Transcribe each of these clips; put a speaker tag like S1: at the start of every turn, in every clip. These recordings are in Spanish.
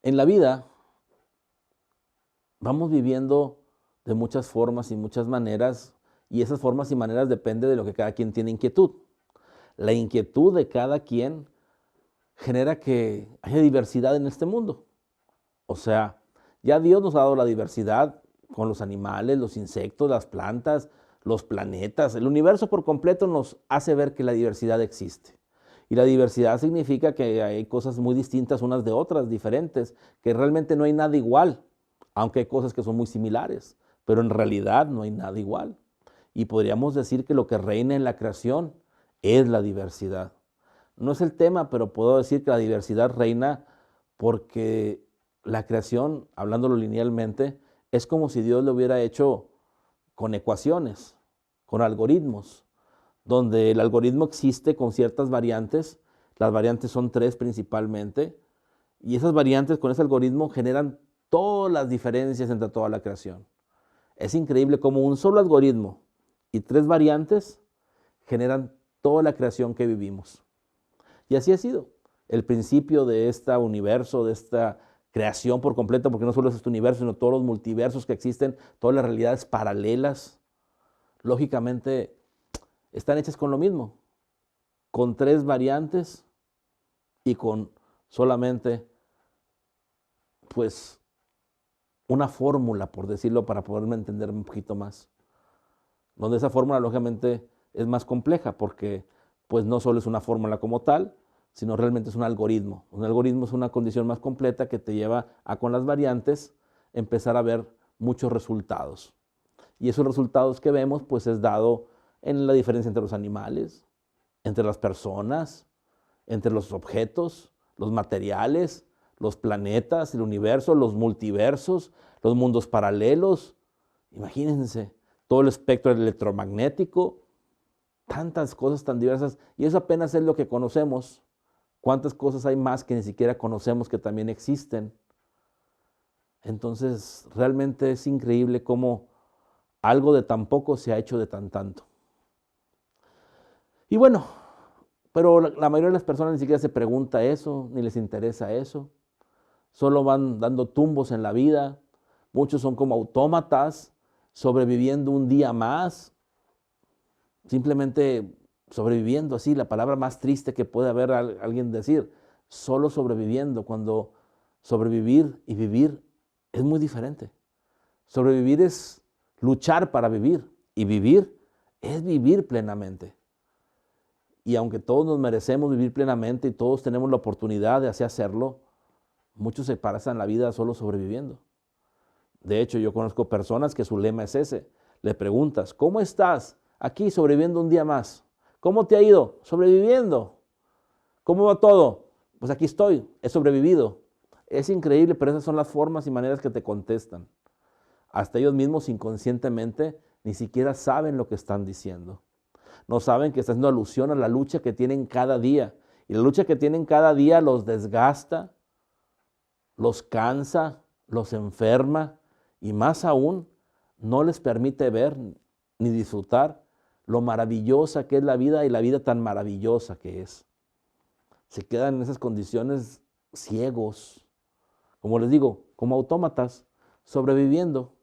S1: En la vida vamos viviendo de muchas formas y muchas maneras, y esas formas y maneras depende de lo que cada quien tiene inquietud. La inquietud de cada quien genera que haya diversidad en este mundo. O sea, ya Dios nos ha dado la diversidad con los animales, los insectos, las plantas, los planetas. El universo por completo nos hace ver que la diversidad existe. Y la diversidad significa que hay cosas muy distintas unas de otras, diferentes, que realmente no hay nada igual, aunque hay cosas que son muy similares, pero en realidad no hay nada igual. Y podríamos decir que lo que reina en la creación es la diversidad. No es el tema, pero puedo decir que la diversidad reina porque la creación, hablándolo linealmente, es como si Dios lo hubiera hecho con ecuaciones, con algoritmos, donde el algoritmo existe con ciertas variantes. Las variantes son tres principalmente, y esas variantes con ese algoritmo generan todas las diferencias entre toda la creación. Es increíble cómo un solo algoritmo y tres variantes generan toda la creación que vivimos. Y así ha sido el principio de este universo, de esta creación por completo, porque no solo es este universo, sino todos los multiversos que existen, todas las realidades paralelas, lógicamente están hechas con lo mismo, con tres variantes y con solamente, pues, una fórmula, por decirlo, para poderme entender un poquito más. Donde esa fórmula, lógicamente, es más compleja, porque, pues, no solo es una fórmula como tal, sino realmente es un algoritmo. Un algoritmo es una condición más completa que te lleva a, con las variantes, empezar a ver muchos resultados. Y esos resultados que vemos, pues, es dado en la diferencia entre los animales, entre las personas, entre los objetos, los materiales, los planetas, el universo, los multiversos, los mundos paralelos. Imagínense, todo el espectro electromagnético, tantas cosas tan diversas. Y eso apenas es lo que conocemos. ¿Cuántas cosas hay más que ni siquiera conocemos que también existen? Entonces, realmente es increíble cómo algo de tan poco se ha hecho de tan tanto. Y bueno, pero la mayoría de las personas ni siquiera se pregunta eso, ni les interesa eso. Solo van dando tumbos en la vida. Muchos son como autómatas, sobreviviendo un día más, simplemente sobreviviendo, así, la palabra más triste que puede haber alguien decir, solo sobreviviendo, cuando sobrevivir y vivir es muy diferente. Sobrevivir es luchar para vivir, y vivir es vivir plenamente. Y aunque todos nos merecemos vivir plenamente y todos tenemos la oportunidad de así hacerlo, muchos se pasan la vida solo sobreviviendo. De hecho, yo conozco personas que su lema es ese. Le preguntas, ¿cómo estás? Aquí sobreviviendo un día más. ¿Cómo te ha ido? Sobreviviendo. ¿Cómo va todo? Pues aquí estoy, he sobrevivido. Es increíble, pero esas son las formas y maneras que te contestan. Hasta ellos mismos inconscientemente ni siquiera saben lo que están diciendo. No saben que está haciendo alusión a la lucha que tienen cada día. Y la lucha que tienen cada día los desgasta, los cansa, los enferma y más aún no les permite ver ni disfrutar lo maravillosa que es la vida y la vida tan maravillosa que es. Se quedan en esas condiciones ciegos, como les digo, como autómatas, sobreviviendo.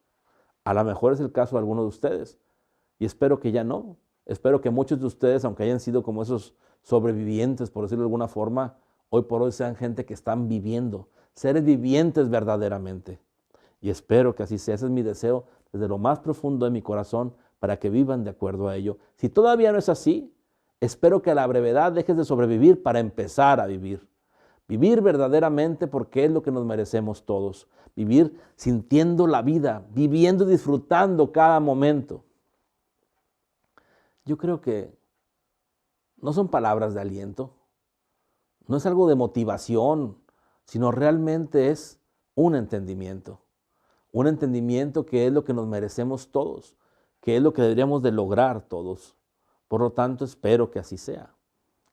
S1: A lo mejor es el caso de algunos de ustedes y espero que ya no. Espero que muchos de ustedes, aunque hayan sido como esos sobrevivientes, por decirlo de alguna forma, hoy por hoy sean gente que están viviendo, seres vivientes verdaderamente. Y espero que así sea. Ese es mi deseo desde lo más profundo de mi corazón para que vivan de acuerdo a ello. Si todavía no es así, espero que a la brevedad dejes de sobrevivir para empezar a vivir. Vivir verdaderamente porque es lo que nos merecemos todos. Vivir sintiendo la vida, viviendo y disfrutando cada momento. Yo creo que no son palabras de aliento, no es algo de motivación, sino realmente es un entendimiento. Un entendimiento que es lo que nos merecemos todos, que es lo que deberíamos de lograr todos. Por lo tanto, espero que así sea,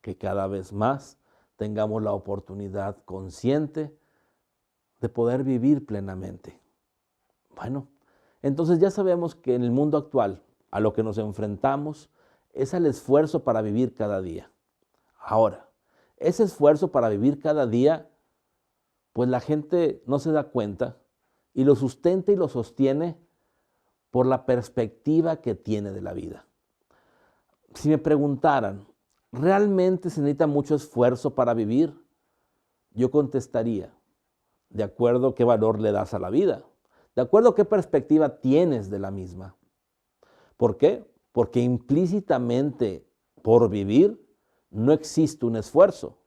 S1: que cada vez más tengamos la oportunidad consciente de poder vivir plenamente. Bueno, entonces ya sabemos que en el mundo actual a lo que nos enfrentamos es al esfuerzo para vivir cada día. Ahora, ese esfuerzo para vivir cada día pues la gente no se da cuenta y lo sustenta y lo sostiene por la perspectiva que tiene de la vida. Si me preguntaran, ¿realmente se necesita mucho esfuerzo para vivir? Yo contestaría, de acuerdo a qué valor le das a la vida, de acuerdo a qué perspectiva tienes de la misma. ¿Por qué? Porque implícitamente por vivir no existe un esfuerzo.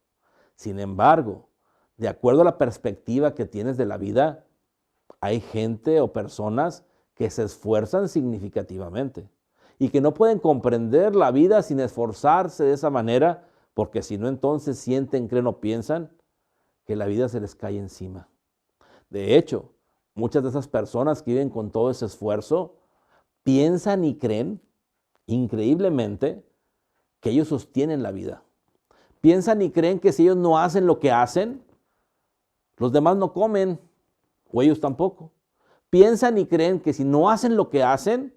S1: Sin embargo, de acuerdo a la perspectiva que tienes de la vida, hay gente o personas que se esfuerzan significativamente y que no pueden comprender la vida sin esforzarse de esa manera, porque si no, entonces sienten, creen o piensan que la vida se les cae encima. De hecho, muchas de esas personas que viven con todo ese esfuerzo piensan y creen, increíblemente, que ellos sostienen la vida. Piensan y creen que si ellos no hacen lo que hacen, los demás no comen, o ellos tampoco. Piensan y creen que si no hacen lo que hacen,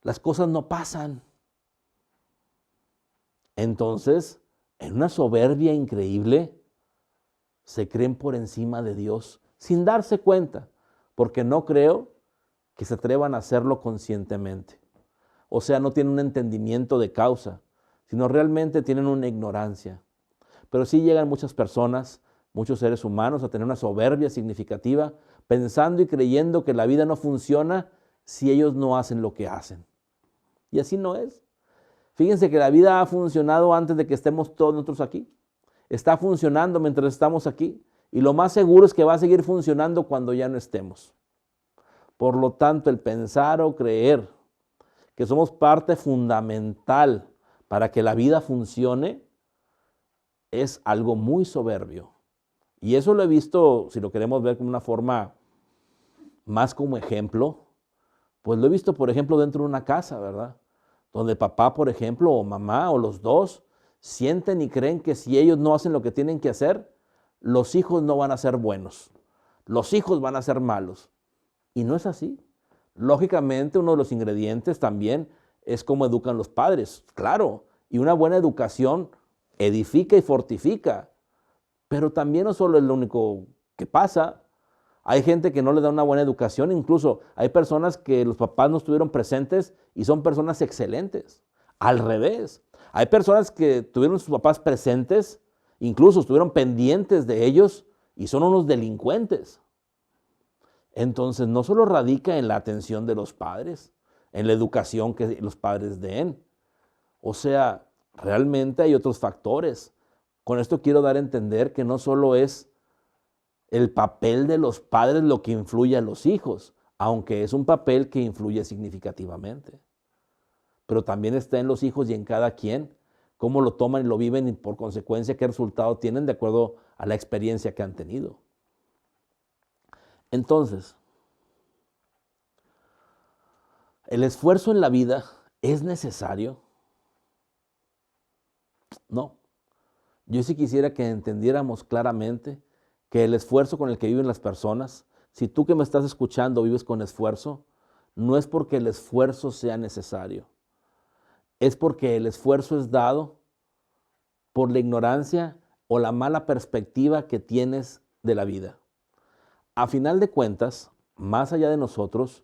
S1: las cosas no pasan. Entonces, en una soberbia increíble, se creen por encima de Dios, sin darse cuenta, porque no creo que se atrevan a hacerlo conscientemente. O sea, no tienen un entendimiento de causa, sino realmente tienen una ignorancia. Pero sí llegan muchas personas, muchos seres humanos, a tener una soberbia significativa, pensando y creyendo que la vida no funciona si ellos no hacen lo que hacen. Y así no es. Fíjense que la vida ha funcionado antes de que estemos todos nosotros aquí. Está funcionando mientras estamos aquí. Y lo más seguro es que va a seguir funcionando cuando ya no estemos. Por lo tanto, el pensar o creer que somos parte fundamental para que la vida funcione es algo muy soberbio. Y eso lo he visto, si lo queremos ver como una forma más como ejemplo, pues lo he visto, por ejemplo, dentro de una casa, ¿verdad? Donde papá, por ejemplo, o mamá, o los dos, sienten y creen que si ellos no hacen lo que tienen que hacer, los hijos no van a ser buenos. Los hijos van a ser malos. Y no es así. Lógicamente, uno de los ingredientes también es cómo educan los padres, claro. Y una buena educación edifica y fortifica. Pero también no solo es lo único que pasa. Hay gente que no le da una buena educación, incluso hay personas que los papás no estuvieron presentes y son personas excelentes. Al revés, hay personas que tuvieron sus papás presentes, incluso estuvieron pendientes de ellos y son unos delincuentes. Entonces no solo radica en la atención de los padres, en la educación que los padres den. O sea, realmente hay otros factores. Con esto quiero dar a entender que no solo es el papel de los padres lo que influye a los hijos, aunque es un papel que influye significativamente. Pero también está en los hijos y en cada quien, cómo lo toman y lo viven y por consecuencia qué resultado tienen de acuerdo a la experiencia que han tenido. Entonces, ¿el esfuerzo en la vida es necesario? No. Yo sí quisiera que entendiéramos claramente que el esfuerzo con el que viven las personas, si tú que me estás escuchando vives con esfuerzo, no es porque el esfuerzo sea necesario, es porque el esfuerzo es dado por la ignorancia o la mala perspectiva que tienes de la vida. A final de cuentas, más allá de nosotros,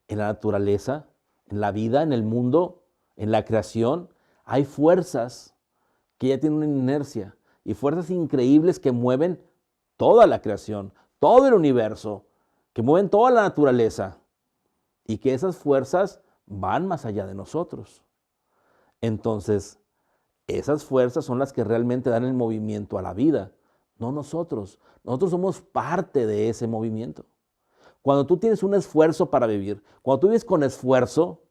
S1: en la naturaleza, en la vida, en el mundo, en la creación, hay fuerzas que ya tienen una inercia y fuerzas increíbles que mueven toda la creación, todo el universo, que mueven toda la naturaleza y que esas fuerzas van más allá de nosotros. Entonces, esas fuerzas son las que realmente dan el movimiento a la vida, no nosotros. Nosotros somos parte de ese movimiento. Cuando tú tienes un esfuerzo para vivir, cuando tú vives con esfuerzo,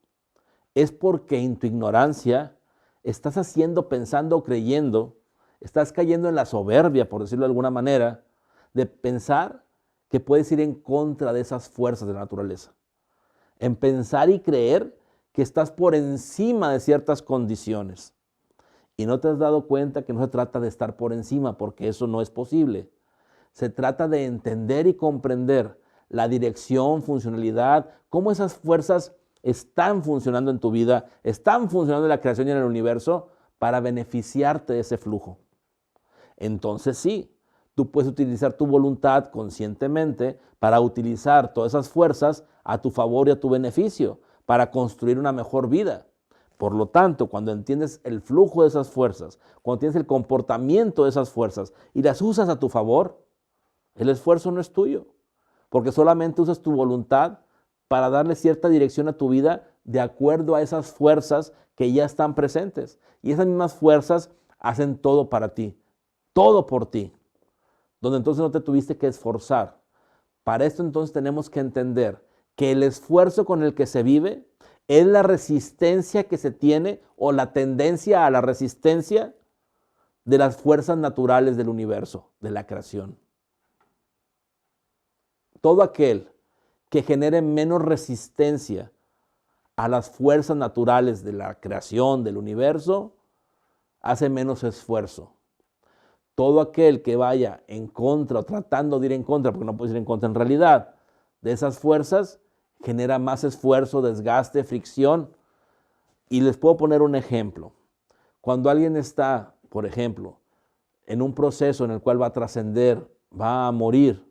S1: es porque en tu ignorancia estás haciendo, pensando, creyendo, estás cayendo en la soberbia, por decirlo de alguna manera, de pensar que puedes ir en contra de esas fuerzas de la naturaleza. En pensar y creer que estás por encima de ciertas condiciones. Y no te has dado cuenta que no se trata de estar por encima, porque eso no es posible. Se trata de entender y comprender la dirección, funcionalidad, cómo esas fuerzas están funcionando en tu vida, están funcionando en la creación y en el universo para beneficiarte de ese flujo. Entonces sí, tú puedes utilizar tu voluntad conscientemente para utilizar todas esas fuerzas a tu favor y a tu beneficio, para construir una mejor vida. Por lo tanto, cuando entiendes el flujo de esas fuerzas, cuando tienes el comportamiento de esas fuerzas y las usas a tu favor, el esfuerzo no es tuyo, porque solamente usas tu voluntad para darle cierta dirección a tu vida de acuerdo a esas fuerzas que ya están presentes. Y esas mismas fuerzas hacen todo para ti, todo por ti, donde entonces no te tuviste que esforzar. Para esto entonces tenemos que entender que el esfuerzo con el que se vive es la resistencia que se tiene o la tendencia a la resistencia de las fuerzas naturales del universo, de la creación. Todo aquel que genere menos resistencia a las fuerzas naturales de la creación, del universo, hace menos esfuerzo. Todo aquel que vaya en contra o tratando de ir en contra, porque no puedes ir en contra en realidad, de esas fuerzas, genera más esfuerzo, desgaste, fricción. Y les puedo poner un ejemplo. Cuando alguien está, por ejemplo, en un proceso en el cual va a trascender, va a morir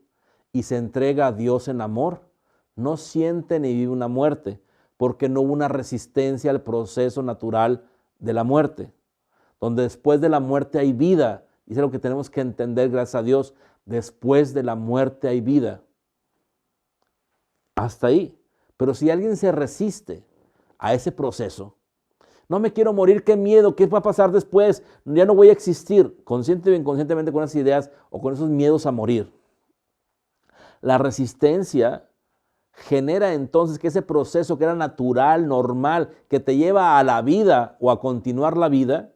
S1: y se entrega a Dios en amor, no siente ni vive una muerte, porque no hubo una resistencia al proceso natural de la muerte, donde después de la muerte hay vida. Y es lo que tenemos que entender, gracias a Dios, después de la muerte hay vida. Hasta ahí. Pero si alguien se resiste a ese proceso, no me quiero morir, qué miedo, qué va a pasar después, ya no voy a existir, consciente o inconscientemente con esas ideas o con esos miedos a morir. La resistencia genera entonces que ese proceso que era natural, normal, que te lleva a la vida o a continuar la vida,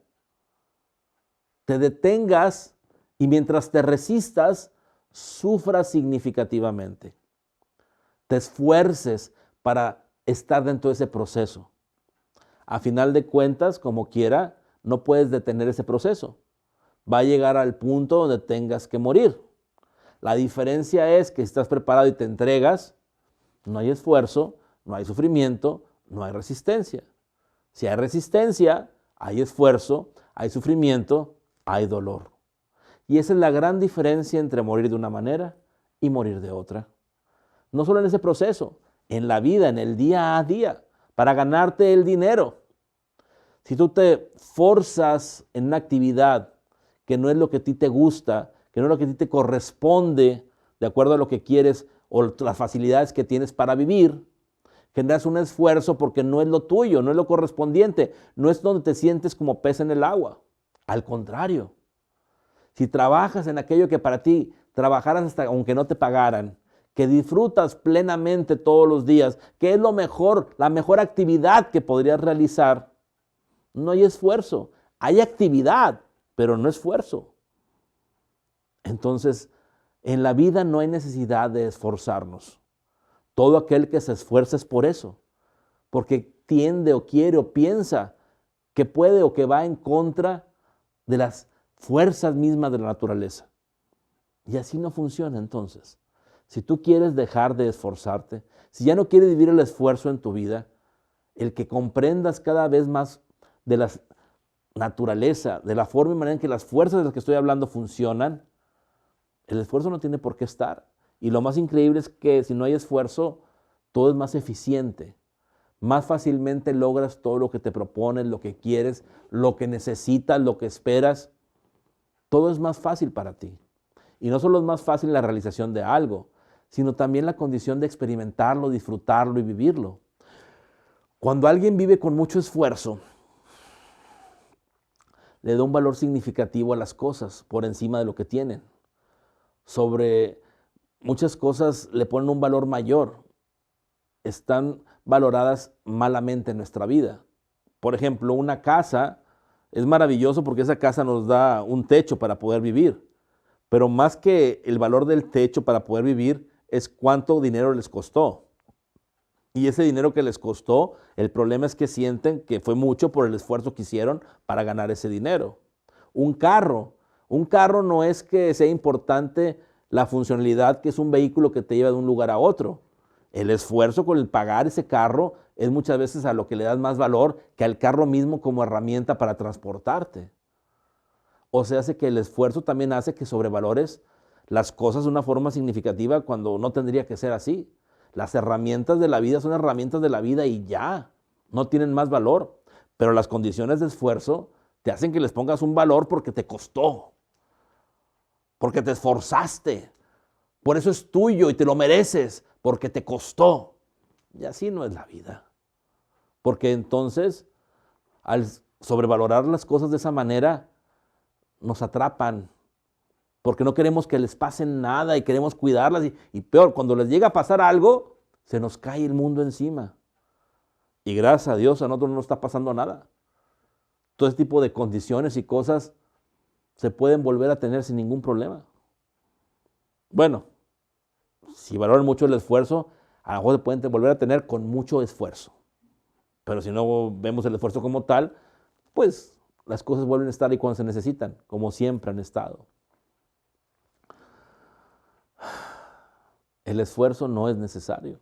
S1: te detengas y mientras te resistas, sufras significativamente. Te esfuerces para estar dentro de ese proceso. A final de cuentas, como quiera, no puedes detener ese proceso. Va a llegar al punto donde tengas que morir. La diferencia es que si estás preparado y te entregas, no hay esfuerzo, no hay sufrimiento, no hay resistencia. Si hay resistencia, hay esfuerzo, hay sufrimiento, hay dolor. Y esa es la gran diferencia entre morir de una manera y morir de otra. No solo en ese proceso, en la vida, en el día a día, para ganarte el dinero. Si tú te forzas en una actividad que no es lo que a ti te gusta, que no es lo que a ti te corresponde, de acuerdo a lo que quieres o las facilidades que tienes para vivir, generas un esfuerzo porque no es lo tuyo, no es lo correspondiente, no es donde te sientes como pez en el agua. Al contrario, si trabajas en aquello que para ti trabajaras hasta aunque no te pagaran, que disfrutas plenamente todos los días, que es lo mejor, la mejor actividad que podrías realizar, no hay esfuerzo. Hay actividad, pero no esfuerzo. Entonces, en la vida no hay necesidad de esforzarnos. Todo aquel que se esfuerza es por eso, porque tiende o quiere o piensa que puede o que va en contra de las fuerzas mismas de la naturaleza. Y así no funciona entonces. Si tú quieres dejar de esforzarte, si ya no quieres vivir el esfuerzo en tu vida, el que comprendas cada vez más de la naturaleza, de la forma y manera en que las fuerzas de las que estoy hablando funcionan, el esfuerzo no tiene por qué estar. Y lo más increíble es que si no hay esfuerzo, todo es más eficiente. Más fácilmente logras todo lo que te propones, lo que quieres, lo que necesitas, lo que esperas. Todo es más fácil para ti. Y no solo es más fácil la realización de algo, sino también la condición de experimentarlo, disfrutarlo y vivirlo. Cuando alguien vive con mucho esfuerzo, le da un valor significativo a las cosas por encima de lo que tienen. Sobre muchas cosas le ponen un valor mayor. Están valoradas malamente en nuestra vida. Por ejemplo, una casa es maravilloso porque esa casa nos da un techo para poder vivir. Pero más que el valor del techo para poder vivir es cuánto dinero les costó. Y ese dinero que les costó, el problema es que sienten que fue mucho por el esfuerzo que hicieron para ganar ese dinero. Un carro no es que sea importante la funcionalidad, que es un vehículo que te lleva de un lugar a otro. El esfuerzo con el pagar ese carro es muchas veces a lo que le das más valor que al carro mismo como herramienta para transportarte. O sea, hace que el esfuerzo también hace que sobrevalores las cosas de una forma significativa cuando no tendría que ser así. Las herramientas de la vida son herramientas de la vida y ya, no tienen más valor. Pero las condiciones de esfuerzo te hacen que les pongas un valor porque te costó, porque te esforzaste. Por eso es tuyo y te lo mereces, porque te costó. Y así no es la vida. Porque entonces, al sobrevalorar las cosas de esa manera, nos atrapan. Porque no queremos que les pase nada y queremos cuidarlas. Y peor, cuando les llega a pasar algo, se nos cae el mundo encima. Y gracias a Dios a nosotros no nos está pasando nada. Todo este tipo de condiciones y cosas se pueden volver a tener sin ningún problema. Bueno, si valoran mucho el esfuerzo, a lo mejor se pueden volver a tener con mucho esfuerzo. Pero si no vemos el esfuerzo como tal, pues las cosas vuelven a estar ahí cuando se necesitan, como siempre han estado. El esfuerzo no es necesario.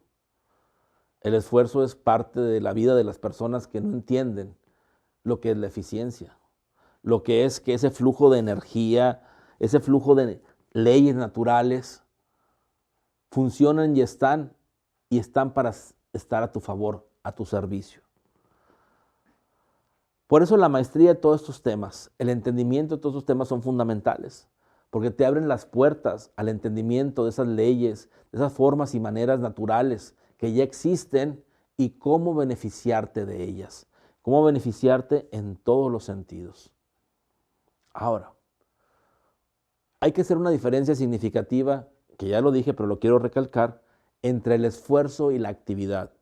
S1: El esfuerzo es parte de la vida de las personas que no entienden lo que es la eficiencia, lo que es que ese flujo de energía, ese flujo de leyes naturales funcionan y están para estar a tu favor, a tu servicio. Por eso la maestría de todos estos temas, el entendimiento de todos estos temas son fundamentales, porque te abren las puertas al entendimiento de esas leyes, de esas formas y maneras naturales que ya existen y cómo beneficiarte de ellas, cómo beneficiarte en todos los sentidos. Ahora, hay que hacer una diferencia significativa, que ya lo dije, pero lo quiero recalcar, entre el esfuerzo y la actividad.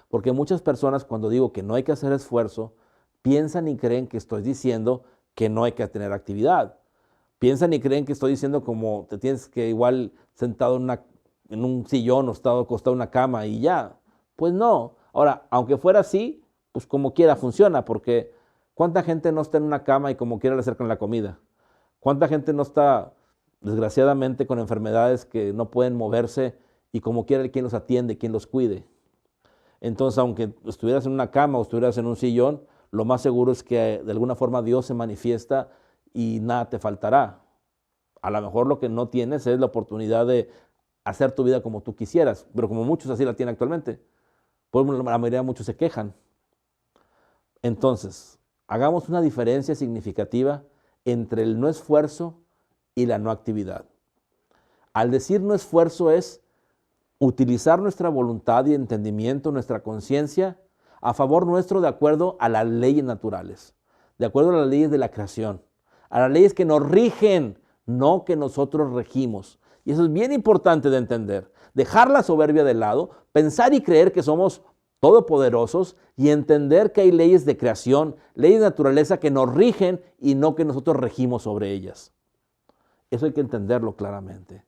S1: Porque muchas personas, cuando digo que no hay que hacer esfuerzo, piensan y creen que estoy diciendo que no hay que tener actividad. Piensan y creen que estoy diciendo como te tienes que igual sentado en un sillón o estado acostado en una cama y ya. Pues no. Ahora, aunque fuera así, pues como quiera funciona, porque ¿cuánta gente no está en una cama y como quiera le acercan la comida? ¿Cuánta gente no está, desgraciadamente, con enfermedades que no pueden moverse y como quiera quien los atiende, quien los cuide? Entonces, aunque estuvieras en una cama o estuvieras en un sillón, lo más seguro es que de alguna forma Dios se manifiesta y nada te faltará. A lo mejor lo que no tienes es la oportunidad de hacer tu vida como tú quisieras, pero como muchos así la tienen actualmente. Por la mayoría de muchos se quejan. Entonces, hagamos una diferencia significativa entre el no esfuerzo y la no actividad. Al decir no esfuerzo es utilizar nuestra voluntad y entendimiento, nuestra conciencia, a favor nuestro de acuerdo a las leyes naturales, de acuerdo a las leyes de la creación, a las leyes que nos rigen, no que nosotros regimos. Y eso es bien importante de entender. Dejar la soberbia de lado, pensar y creer que somos todopoderosos y entender que hay leyes de creación, leyes de naturaleza que nos rigen y no que nosotros regimos sobre ellas. Eso hay que entenderlo claramente.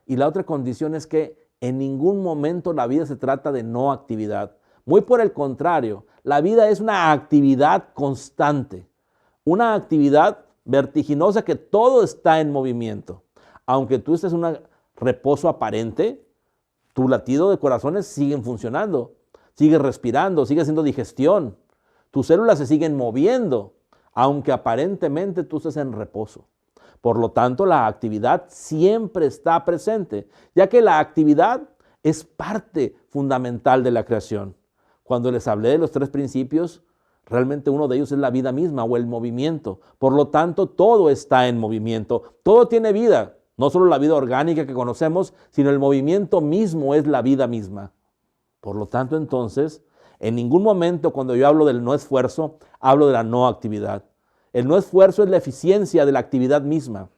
S1: Y la otra condición es que en ningún momento la vida se trata de no actividad. Muy por el contrario, la vida es una actividad constante, una actividad vertiginosa que todo está en movimiento. Aunque tú estés en un reposo aparente, tu latido de corazones siguen funcionando, sigues respirando, sigues haciendo digestión, tus células se siguen moviendo, aunque aparentemente tú estés en reposo. Por lo tanto, la actividad siempre está presente, ya que la actividad es parte fundamental de la creación. Cuando les hablé de los 3 principios, realmente uno de ellos es la vida misma o el movimiento. Por lo tanto, todo está en movimiento, todo tiene vida. No solo la vida orgánica que conocemos, sino el movimiento mismo es la vida misma. Por lo tanto, entonces, en ningún momento cuando yo hablo del no esfuerzo, hablo de la no actividad. El no esfuerzo es la eficiencia de la actividad misma.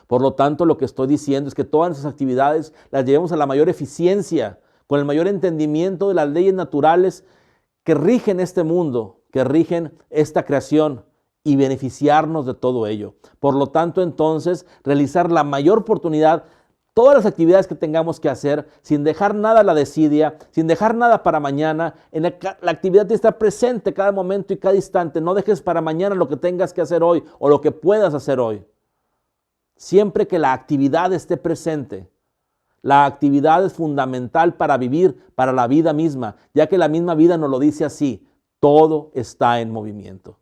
S1: Por lo tanto, lo que estoy diciendo es que todas nuestras actividades las llevemos a la mayor eficiencia, con el mayor entendimiento de las leyes naturales que rigen este mundo, que rigen esta creación y beneficiarnos de todo ello. Por lo tanto, entonces, realizar la mayor oportunidad, todas las actividades que tengamos que hacer, sin dejar nada a la desidia, sin dejar nada para mañana. La actividad tiene que estar presente cada momento y cada instante. No dejes para mañana lo que tengas que hacer hoy o lo que puedas hacer hoy. Siempre que la actividad esté presente. La actividad es fundamental para vivir, para la vida misma, ya que la misma vida nos lo dice así, todo está en movimiento.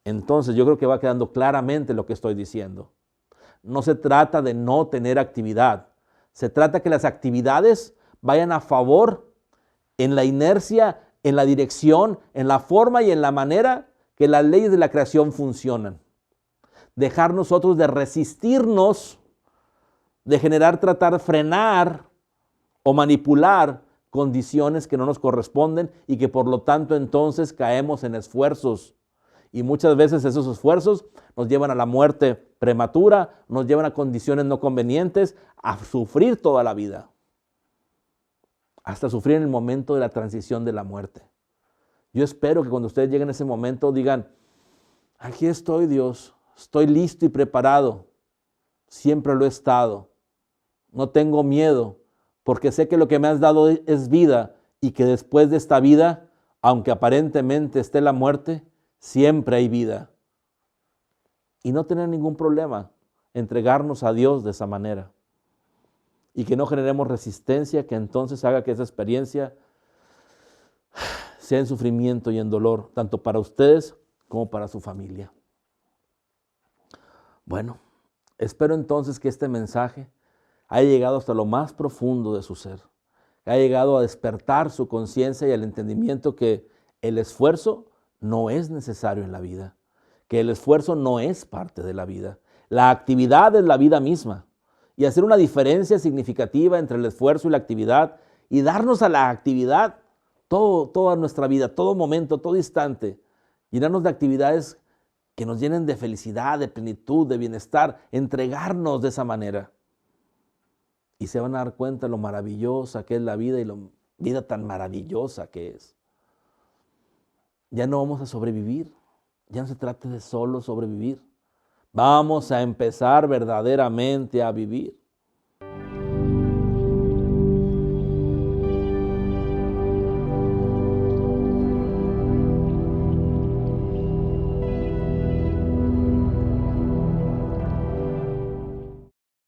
S1: Entonces yo creo que va quedando claramente lo que estoy diciendo. no se trata de no tener actividad. Se trata que las actividades vayan a favor en la inercia, en la dirección, en la forma y en la manera que las leyes de la creación funcionan. Dejar nosotros de resistirnos, de generar, tratar, frenar o manipular condiciones que no nos corresponden y que por lo tanto entonces caemos en esfuerzos. Y muchas veces esos esfuerzos nos llevan a la muerte prematura, nos llevan a condiciones no convenientes, a sufrir toda la vida, hasta sufrir en el momento de la transición de la muerte. Yo espero que cuando ustedes lleguen a ese momento digan, aquí estoy, Dios, estoy listo y preparado, siempre lo he estado, no tengo miedo, porque sé que lo que me has dado es vida y que después de esta vida, aunque aparentemente esté la muerte, siempre hay vida. Y no tener ningún problema, entregarnos a Dios de esa manera. Y que no generemos resistencia que entonces haga que esa experiencia sea en sufrimiento y en dolor, tanto para ustedes como para su familia. Bueno, espero entonces que este mensaje haya llegado hasta lo más profundo de su ser, que haya llegado a despertar su conciencia y el entendimiento que el esfuerzo no es necesario en la vida, que el esfuerzo no es parte de la vida. La actividad es la vida misma. Y hacer una diferencia significativa entre el esfuerzo y la actividad y darnos a la actividad toda nuestra vida, todo momento, todo instante. Llenarnos de actividades que nos llenen de felicidad, de plenitud, de bienestar, entregarnos de esa manera. Y se van a dar cuenta lo maravillosa que es la vida y la vida tan maravillosa que es. Ya no vamos a sobrevivir, ya no se trata de solo sobrevivir. Vamos a empezar verdaderamente a vivir.